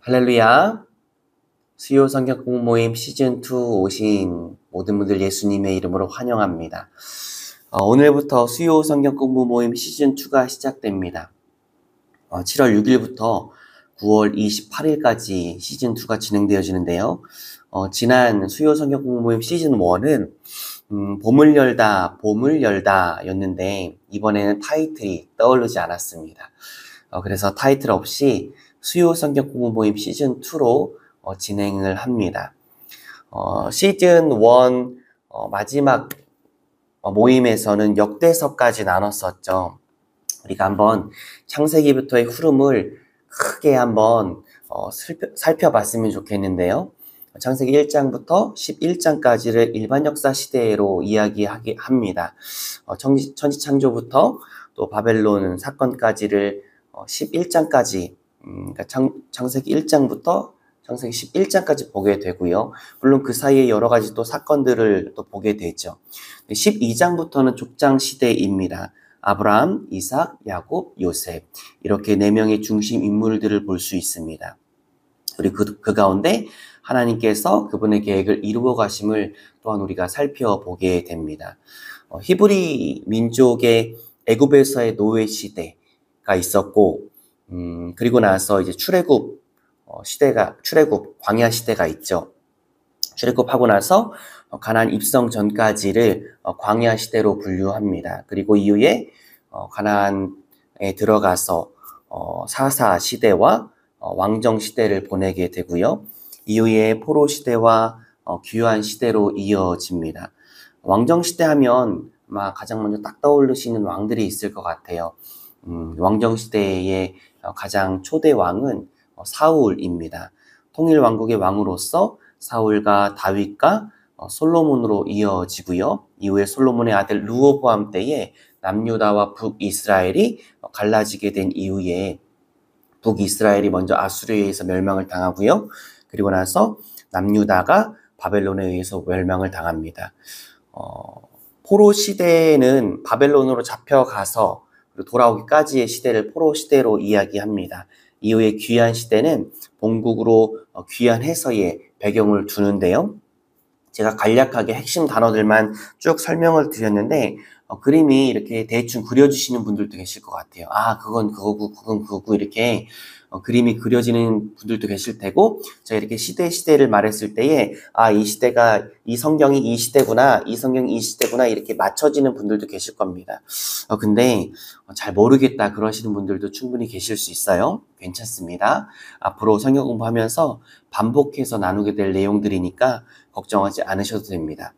할렐루야. 수요 성경 공부 모임 시즌2 오신 모든 분들 예수님의 이름으로 환영합니다. 오늘부터 수요 성경 공부 모임 시즌2가 시작됩니다. 7월 6일부터 9월 28일까지 시즌2가 진행되어지는데요. 지난 수요 성경 공부 모임 시즌1은 봄을 열다 였는데 이번에는 타이틀이 떠오르지 않았습니다. 그래서 타이틀 없이 수요 성경 공부 모임 시즌2로 진행을 합니다. 시즌1 마지막 모임에서는 역대서까지 나눴었죠. 우리가 한번 창세기부터의 흐름을 크게 한번 살펴봤으면 좋겠는데요. 창세기 1장부터 11장까지를 일반 역사 시대로 이야기하게 합니다. 천지창조부터 또 바벨론 사건까지를 11장까지 그러니까 창세기 1장부터 창세기 11장까지 보게 되고요. 물론 그 사이에 여러 가지 또 사건들을 또 보게 되죠. 12장부터는 족장 시대입니다. 아브라함, 이삭, 야곱, 요셉 이렇게 4명의 중심 인물들을 볼 수 있습니다. 그리고 그 가운데 하나님께서 그분의 계획을 이루어 가심을 또한 우리가 살펴보게 됩니다. 히브리 민족의 애굽에서의 노예 시대가 있었고 그리고 나서 이제 출애굽 광야 시대가 있죠. 출애굽하고 나서 가나안 입성 전까지를 광야 시대로 분류합니다. 그리고 이후에 가나안에 들어가서 사사 시대와 왕정 시대를 보내게 되고요. 이후에 포로 시대와 귀환 시대로 이어집니다. 왕정 시대 하면 아마 가장 먼저 딱 떠오르시는 왕들이 있을 것 같아요. 왕정 시대의 가장 초대 왕은 사울입니다. 통일 왕국의 왕으로서 사울과 다윗과 솔로몬으로 이어지고요. 이후에 솔로몬의 아들 르호보암 때에 남유다와 북이스라엘이 갈라지게 된 이후에 북이스라엘이 먼저 아수르에 의해서 멸망을 당하고요. 그리고 나서 남유다가 바벨론에 의해서 멸망을 당합니다. 포로 시대는 바벨론으로 잡혀가서 돌아오기까지의 시대를 포로 시대로 이야기합니다. 이후에 귀환 시대는 본국으로 귀환해서의 배경을 두는데요. 제가 간략하게 핵심 단어들만 쭉 설명을 드렸는데 그림이 이렇게 대충 그려주시는 분들도 계실 것 같아요. 그건 그거고 그건 그거고 이렇게 그림이 그려지는 분들도 계실 테고 제가 이렇게 시대를 말했을 때에 이 시대가 이 성경이 이 시대구나 이 성경이 이 시대구나 이렇게 맞춰지는 분들도 계실 겁니다. 근데 잘 모르겠다 그러시는 분들도 충분히 계실 수 있어요. 괜찮습니다. 앞으로 성경 공부하면서 반복해서 나누게 될 내용들이니까 걱정하지 않으셔도 됩니다.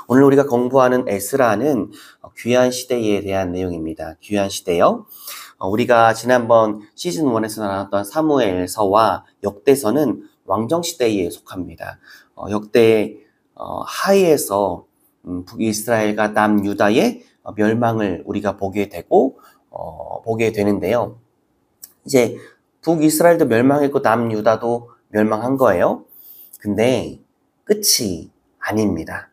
오늘 우리가 공부하는 에스라는 귀환 시대에 대한 내용입니다. 귀환 시대요. 우리가 지난번 시즌1에서 나눴던 사무엘서와 역대서는 왕정 시대에 속합니다. 역대 하에서 북이스라엘과 남유다의 멸망을 우리가 보게 되는데요. 이제 북이스라엘도 멸망했고 남유다도 멸망한 거예요. 근데 끝이 아닙니다.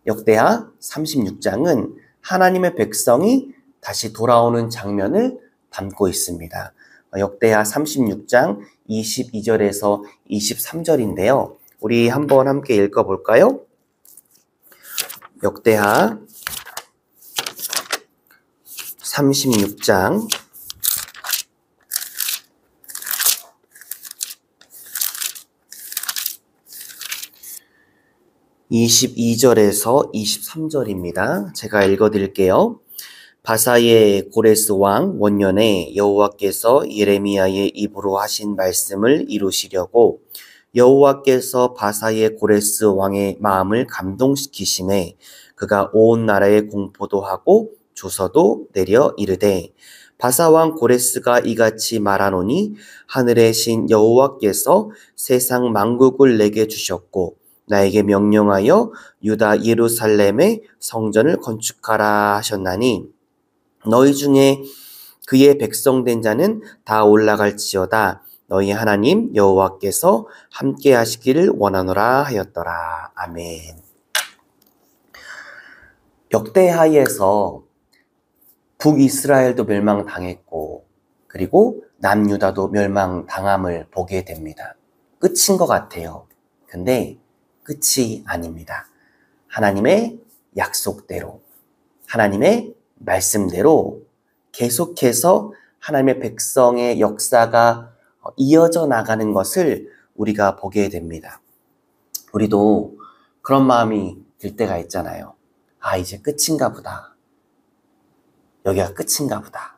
역대하 36장은 하나님의 백성이 다시 돌아오는 장면을 담고 있습니다. 역대하 36장 22절에서 23절인데요. 우리 한번 함께 읽어볼까요? 역대하 36장 22절에서 23절입니다. 제가 읽어드릴게요. 바사의 고레스 왕 원년에 여호와께서 예레미야의 입으로 하신 말씀을 이루시려고 여호와께서 바사의 고레스 왕의 마음을 감동시키심에 그가 온 나라에 공포도 하고 조서도 내려 이르되 바사왕 고레스가 이같이 말하노니 하늘의 신 여호와께서 세상 만국을 내게 주셨고 나에게 명령하여 유다 예루살렘의 성전을 건축하라 하셨나니 너희 중에 그의 백성된 자는 다 올라갈지어다 너희 하나님 여호와께서 함께 하시기를 원하노라 하였더라. 아멘. 역대하에서 북이스라엘도 멸망당했고 그리고 남유다도 멸망당함을 보게 됩니다. 끝인 것 같아요. 근데 끝이 아닙니다. 하나님의 약속대로, 하나님의 말씀대로 계속해서 하나님의 백성의 역사가 이어져 나가는 것을 우리가 보게 됩니다. 우리도 그런 마음이 들 때가 있잖아요. 아, 이제 끝인가 보다. 여기가 끝인가 보다.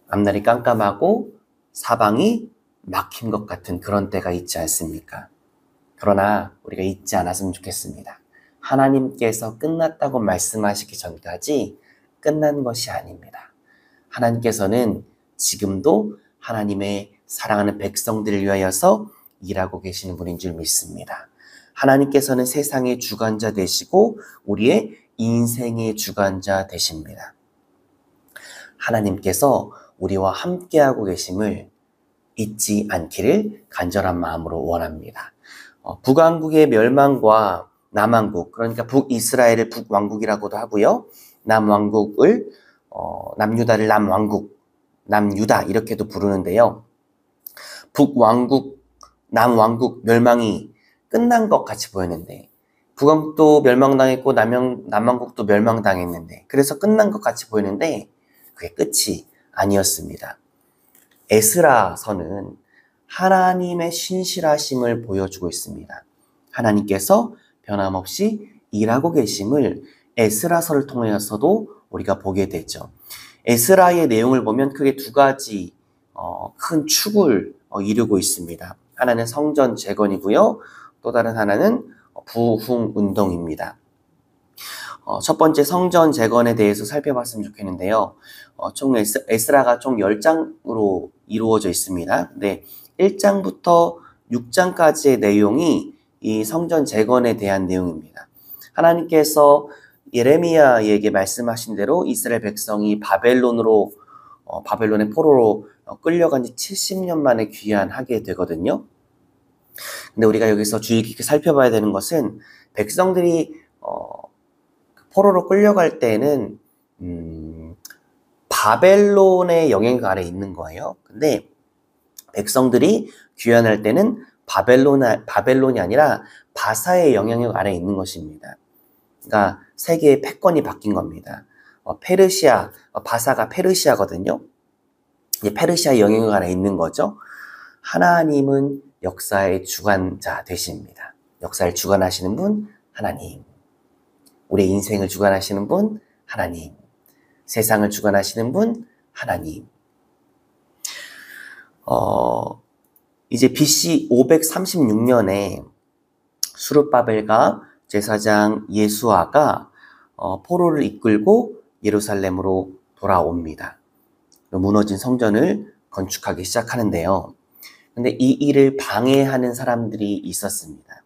앞날이 깜깜하고 사방이 막힌 것 같은 그런 때가 있지 않습니까? 그러나 우리가 잊지 않았으면 좋겠습니다. 하나님께서 끝났다고 말씀하시기 전까지 끝난 것이 아닙니다. 하나님께서는 지금도 하나님의 사랑하는 백성들을 위하여서 일하고 계시는 분인 줄 믿습니다. 하나님께서는 세상의 주관자 되시고 우리의 인생의 주관자 되십니다. 하나님께서 우리와 함께하고 계심을 잊지 않기를 간절한 마음으로 원합니다. 북왕국의 멸망과 남왕국, 그러니까 북이스라엘을 북왕국이라고도 하고요. 남왕국을 남유다를 남왕국, 남유다 이렇게도 부르는데요. 북왕국, 남왕국 멸망이 끝난 것 같이 보였는데 북왕국도 멸망당했고 남왕국도 멸망당했는데 그래서 끝난 것 같이 보이는데 그게 끝이 아니었습니다. 에스라서는 하나님의 신실하심을 보여주고 있습니다. 하나님께서 변함없이 일하고 계심을 에스라서를 통해서도 우리가 보게 되죠. 에스라의 내용을 보면 크게 두 가지 큰 축을 이루고 있습니다. 하나는 성전 재건이고요. 또 다른 하나는 부흥운동입니다. 첫 번째 성전 재건에 대해서 살펴봤으면 좋겠는데요. 총 에스라가 총 10장으로 이루어져 있습니다. 근데 1장부터 6장까지의 내용이 이 성전 재건에 대한 내용입니다. 하나님께서 예레미야에게 말씀하신 대로 이스라엘 백성이 바벨론의 포로로 끌려간 지 70년 만에 귀환하게 되거든요. 근데 우리가 여기서 주의 깊게 살펴봐야 되는 것은 백성들이 포로로 끌려갈 때는 바벨론의 영향 아래 있는 거예요. 근데 백성들이 귀환할 때는 바벨론이 아니라 바사의 영향력 아래 있는 것입니다. 그러니까 세계의 패권이 바뀐 겁니다. 페르시아, 바사가 페르시아거든요. 이제 페르시아의 영향력 아래 있는 거죠. 하나님은 역사의 주관자 되십니다. 역사를 주관하시는 분 하나님. 우리의 인생을 주관하시는 분 하나님. 세상을 주관하시는 분 하나님. 이제 BC 536년에 수르바벨과 제사장 예수아가 포로를 이끌고 예루살렘으로 돌아옵니다. 무너진 성전을 건축하기 시작하는데요. 근데 이 일을 방해하는 사람들이 있었습니다.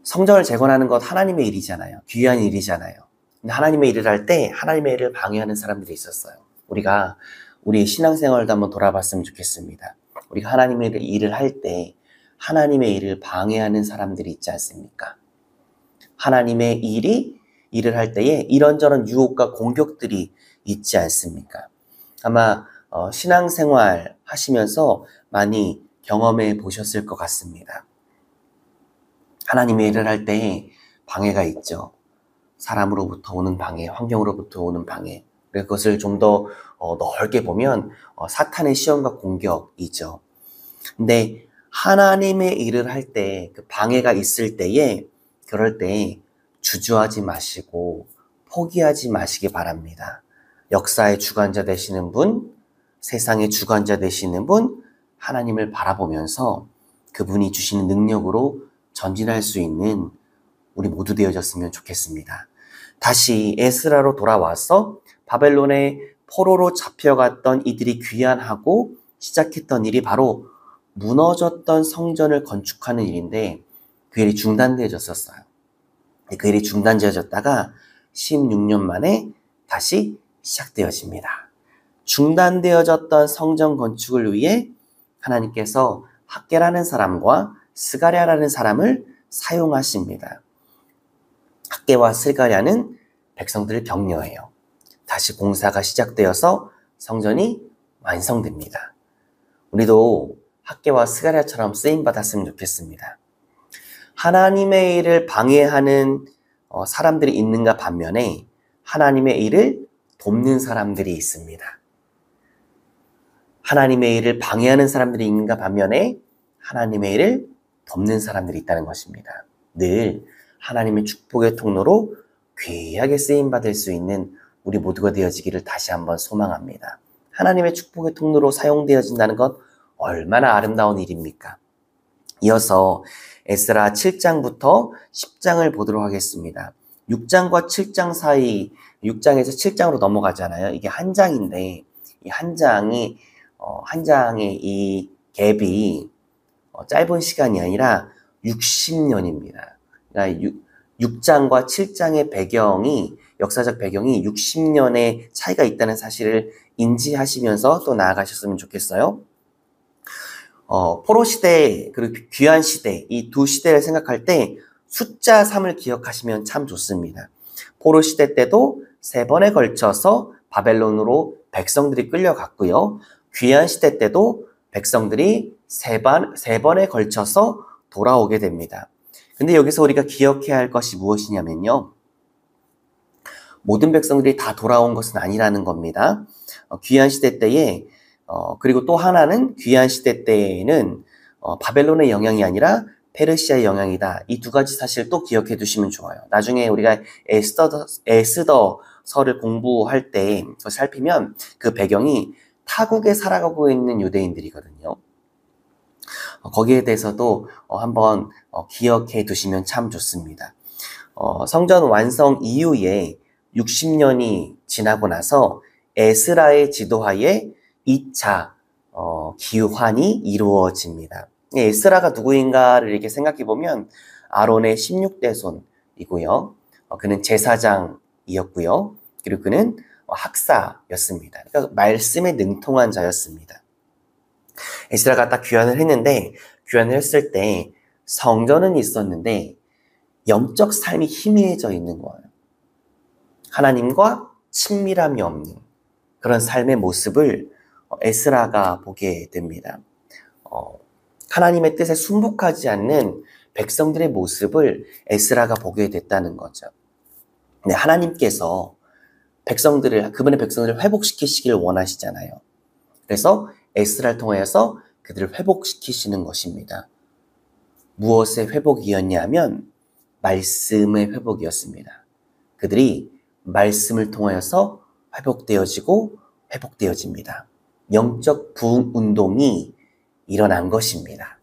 성전을 재건하는 것 하나님의 일이잖아요. 귀한 일이잖아요. 근데 하나님의 일을 할 때 하나님의 일을 방해하는 사람들이 있었어요. 우리가 우리의 신앙생활도 한번 돌아봤으면 좋겠습니다. 우리가 하나님의 일을 할 때 하나님의 일을 방해하는 사람들이 있지 않습니까? 하나님의 일을 할 때에 이런저런 유혹과 공격들이 있지 않습니까? 아마 신앙생활 하시면서 많이 경험해 보셨을 것 같습니다. 하나님의 일을 할 때 방해가 있죠. 사람으로부터 오는 방해, 환경으로부터 오는 방해. 그것을 좀 더 넓게 보면 사탄의 시험과 공격이죠. 근데 하나님의 일을 할 때 그 방해가 있을 때에 그럴 때 주저하지 마시고 포기하지 마시기 바랍니다. 역사의 주관자 되시는 분, 세상의 주관자 되시는 분, 하나님을 바라보면서 그분이 주시는 능력으로 전진할 수 있는 우리 모두 되어졌으면 좋겠습니다. 다시 에스라로 돌아와서 바벨론의 포로로 잡혀갔던 이들이 귀환하고 시작했던 일이 바로 무너졌던 성전을 건축하는 일인데 그 일이 중단되어졌었어요. 그 일이 중단되어졌다가 16년 만에 다시 시작되어집니다. 중단되어졌던 성전 건축을 위해 하나님께서 학개라는 사람과 스가랴라는 사람을 사용하십니다. 학개와 스가랴는 백성들을 격려해요. 다시 공사가 시작되어서 성전이 완성됩니다. 우리도 학개와 스가랴처럼 쓰임받았으면 좋겠습니다. 하나님의 일을 방해하는 사람들이 있는가 반면에 하나님의 일을 돕는 사람들이 있습니다. 하나님의 일을 방해하는 사람들이 있는가 반면에 하나님의 일을 돕는 사람들이 있다는 것입니다. 늘 하나님의 축복의 통로로 귀하게 쓰임받을 수 있는 우리 모두가 되어지기를 다시 한번 소망합니다. 하나님의 축복의 통로로 사용되어진다는 것 얼마나 아름다운 일입니까? 이어서 에스라 7장부터 10장을 보도록 하겠습니다. 6장과 7장 사이, 6장에서 7장으로 넘어가잖아요. 이게 한 장인데 이 한 장의 이 갭이 짧은 시간이 아니라 60년입니다. 그러니까 6장과 7장의 배경이, 역사적 배경이 60년의 차이가 있다는 사실을 인지하시면서 또 나아가셨으면 좋겠어요. 포로 시대 그리고 귀환 시대, 이 두 시대를 생각할 때 숫자 3을 기억하시면 참 좋습니다. 포로 시대 때도 3번에 걸쳐서 바벨론으로 백성들이 끌려갔고요. 귀환 시대 때도 백성들이 3번에 걸쳐서 돌아오게 됩니다. 근데 여기서 우리가 기억해야 할 것이 무엇이냐면요. 모든 백성들이 다 돌아온 것은 아니라는 겁니다. 귀환 시대 때에 그리고 또 하나는 귀환 시대 때에는 바벨론의 영향이 아니라 페르시아의 영향이다. 이 두 가지 사실 또 기억해 두시면 좋아요. 나중에 우리가 에스더서를 공부할 때 살피면 그 배경이 타국에 살아가고 있는 유대인들이거든요. 거기에 대해서도 한번 기억해 두시면 참 좋습니다. 성전 완성 이후에 60년이 지나고 나서 에스라의 지도하에 2차 기환이 이루어집니다. 에스라가 누구인가를 이렇게 생각해 보면 아론의 16대 손이고요. 그는 제사장이었고요. 그리고 그는 학사였습니다. 그러니까 말씀에 능통한 자였습니다. 에스라가 딱 귀환을 했는데, 귀환을 했을 때 성전은 있었는데 영적 삶이 희미해져 있는 거예요. 하나님과 친밀함이 없는 그런 삶의 모습을 에스라가 보게 됩니다. 하나님의 뜻에 순복하지 않는 백성들의 모습을 에스라가 보게 됐다는 거죠. 네, 하나님께서 그분의 백성들을 회복시키시길 원하시잖아요. 그래서 에스라를 통하여서 그들을 회복시키시는 것입니다. 무엇의 회복이었냐면 말씀의 회복이었습니다. 그들이 말씀을 통하여서 회복되어집니다. 영적 부흥 운동이 일어난 것입니다.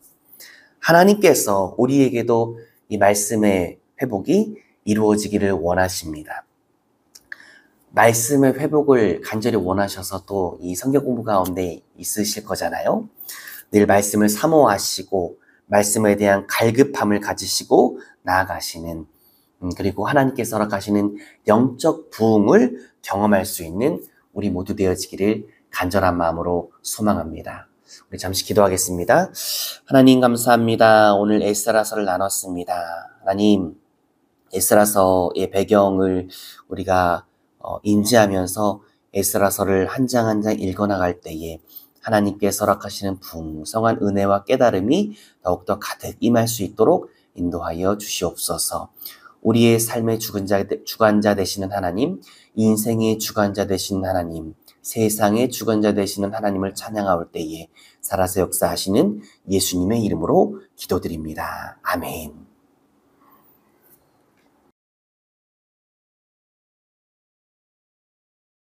하나님께서 우리에게도 이 말씀의 회복이 이루어지기를 원하십니다. 말씀의 회복을 간절히 원하셔서 또 이 성경 공부 가운데 있으실 거잖아요. 늘 말씀을 사모하시고 말씀에 대한 갈급함을 가지시고 나아가시는, 그리고 하나님께서 허락하시는 영적 부흥을 경험할 수 있는 우리 모두 되어지기를 간절한 마음으로 소망합니다. 우리 잠시 기도하겠습니다. 하나님 감사합니다. 오늘 에스라서를 나눴습니다. 하나님, 에스라서의 배경을 우리가 인지하면서 에스라서를 한 장 한 장 읽어나갈 때에 하나님께서 허락하시는 풍성한 은혜와 깨달음이 더욱더 가득 임할 수 있도록 인도하여 주시옵소서. 우리의 삶의 주관자 되시는 하나님, 인생의 주관자 되시는 하나님, 세상의 주관자 되시는 하나님을 찬양할 때에 살아서 역사하시는 예수님의 이름으로 기도드립니다. 아멘.